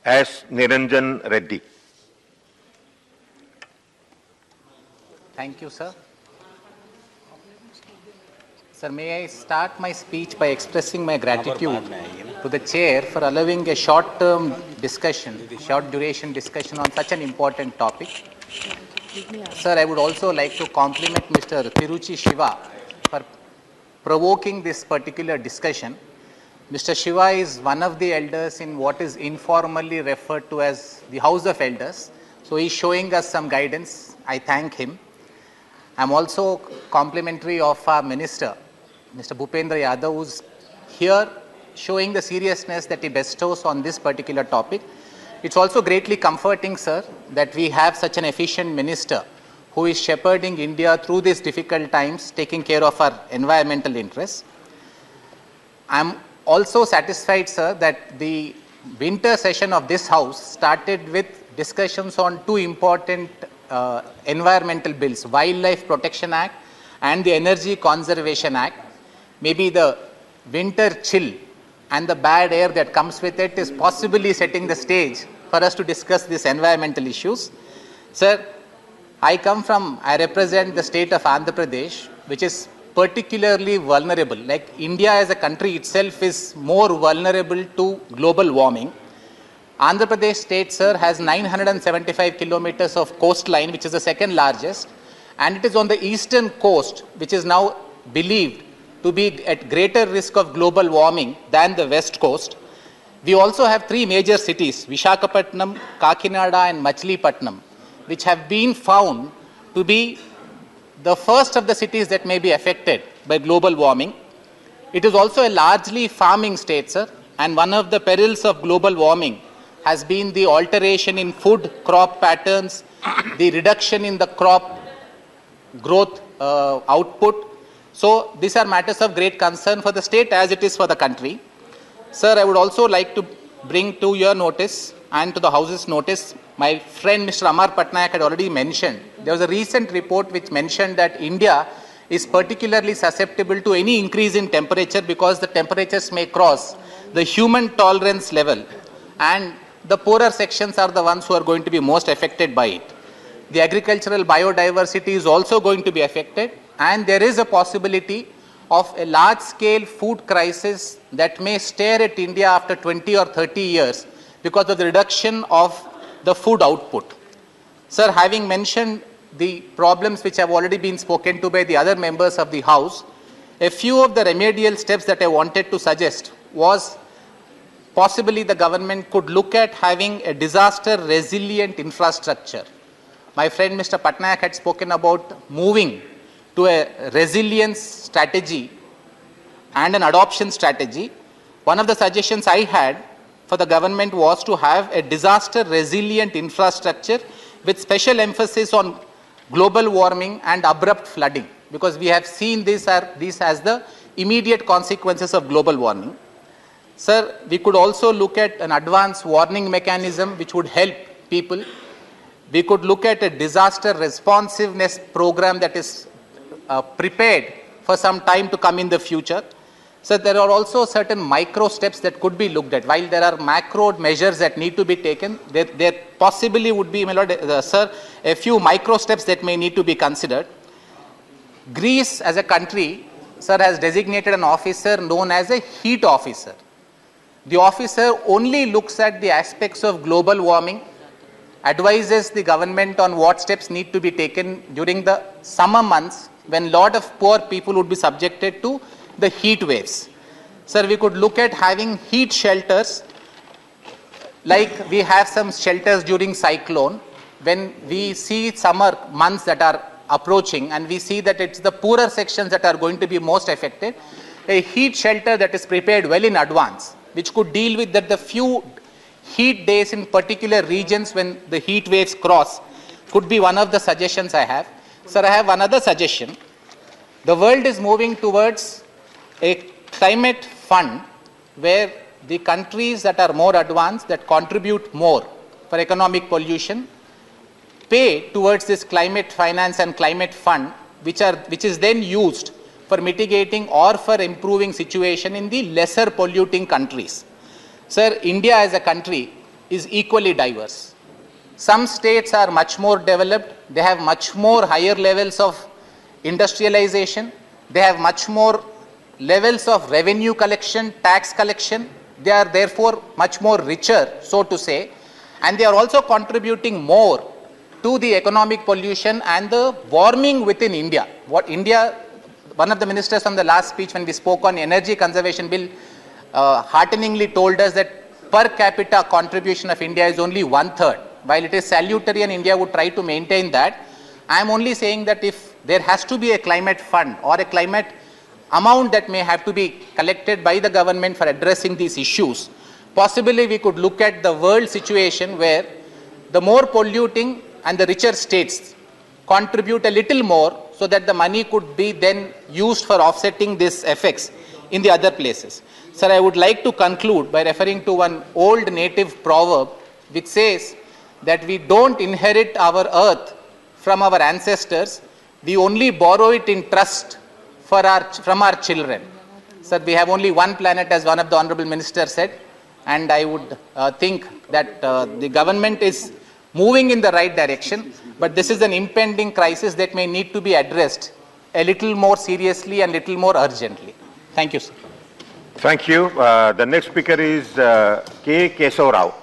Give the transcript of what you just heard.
as Nirajan Reddy. Thank you, sir. Sir, may I start my speech by expressing my gratitude to the chair for allowing a short-term discussion, short-duration discussion on such an important topic. Sir, I would also like to compliment Mr. Tiruchi Shiva for provoking this particular discussion. Mr. Shiva is one of the elders in what is informally referred to as the House of Elders. So he is showing us some guidance. I thank him. I am also complimentary of our Minister, Mr. Bhupendra Yadav, who is here showing the seriousness that he bestows on this particular topic. It's also greatly comforting, sir, that we have such an efficient minister who is shepherding India through these difficult times, taking care of our environmental interests. I'm also satisfied, sir, that the winter session of this House started with discussions on two important environmental bills, Wildlife Protection Act and the Energy Conservation Act. Maybe the winter chill and the bad air that comes with it is possibly setting the stage for us to discuss these environmental issues. Sir, I represent the state of Andhra Pradesh, which is particularly vulnerable. Like India as a country itself is more vulnerable to global warming. Andhra Pradesh state, sir, has 975 kilometers of coastline, which is the second largest, and it is on the eastern coast, which is now believed to be at greater risk of global warming than the west coast. We also have three major cities, Visakhapatnam, Kakinada and Machilipatnam, which have been found to be the first of the cities that may be affected by global warming. It is also a largely farming state, sir, and one of the perils of global warming has been the alteration in food crop patterns, the reduction in the crop growth output. So these are matters of great concern for the state as it is for the country. Sir, I would also like to bring to your notice and to the House's notice, my friend Mr. Amar Patnaik had already mentioned, there was a recent report which mentioned that India is particularly susceptible to any increase in temperature because the temperatures may cross the human tolerance level, and the poorer sections are the ones who are going to be most affected by it. The agricultural biodiversity is also going to be affected, and there is a possibility of a large-scale food crisis that may stare at India after 20 or 30 years because of the reduction of the food output. Sir, having mentioned the problems which have already been spoken to by the other members of the House, a few of the remedial steps that I wanted to suggest was possibly the government could look at having a disaster resilient infrastructure. My friend Mr. Patnaik had spoken about moving to a resilience strategy and an adoption strategy. One of the suggestions I had for the government was to have a disaster resilient infrastructure with special emphasis on global warming and abrupt flooding, because we have seen these as the immediate consequences of global warming. Sir, we could also look at an advanced warning mechanism which would help people. We could look at a disaster responsiveness program that is prepared for some time to come in the future. So there are also certain micro steps that could be looked at. While there are macro measures that need to be taken, there possibly would be, sir, a few micro steps that may need to be considered. Greece as a country, sir, has designated an officer known as a heat officer. The officer only looks at the aspects of global warming, advises the government on what steps need to be taken during the summer months when a lot of poor people would be subjected to the heat waves. Sir, we could look at having heat shelters, like we have some shelters during cyclone. When we see summer months that are approaching and we see that it's the poorer sections that are going to be most affected, a heat shelter that is prepared well in advance, which could deal with that the few heat days in particular regions when the heat waves cross, could be one of the suggestions I have. Sir, I have another suggestion. The world is moving towards a climate fund where the countries that are more advanced, that contribute more for economic pollution, pay towards this climate finance and climate fund, which is then used for mitigating or for improving situation in the lesser polluting countries. Sir, India as a country is equally diverse. Some states are much more developed, they have much more higher levels of industrialization, they have much more levels of revenue collection, tax collection, they are therefore much more richer, so to say, and they are also contributing more to the economic pollution and the warming within India. What India, one of the ministers from the last speech when we spoke on energy conservation bill, hearteningly told us that per capita contribution of India is only 1/3. While it is salutary and India would try to maintain that, I am only saying that if there has to be a climate fund or a climate amount that may have to be collected by the government for addressing these issues, possibly we could look at the world situation where the more polluting and the richer states contribute a little more so that the money could be then used for offsetting these effects in the other places. Sir, I would like to conclude by referring to one old native proverb which says that we don't inherit our earth from our ancestors, we only borrow it in trust from our children. Sir, we have only one planet, as one of the Honorable Minister said, and I would think that the government is moving in the right direction, but this is an impending crisis that may need to be addressed a little more seriously and little more urgently. Thank you, sir. Thank you. The next speaker is K. Keshav Rao.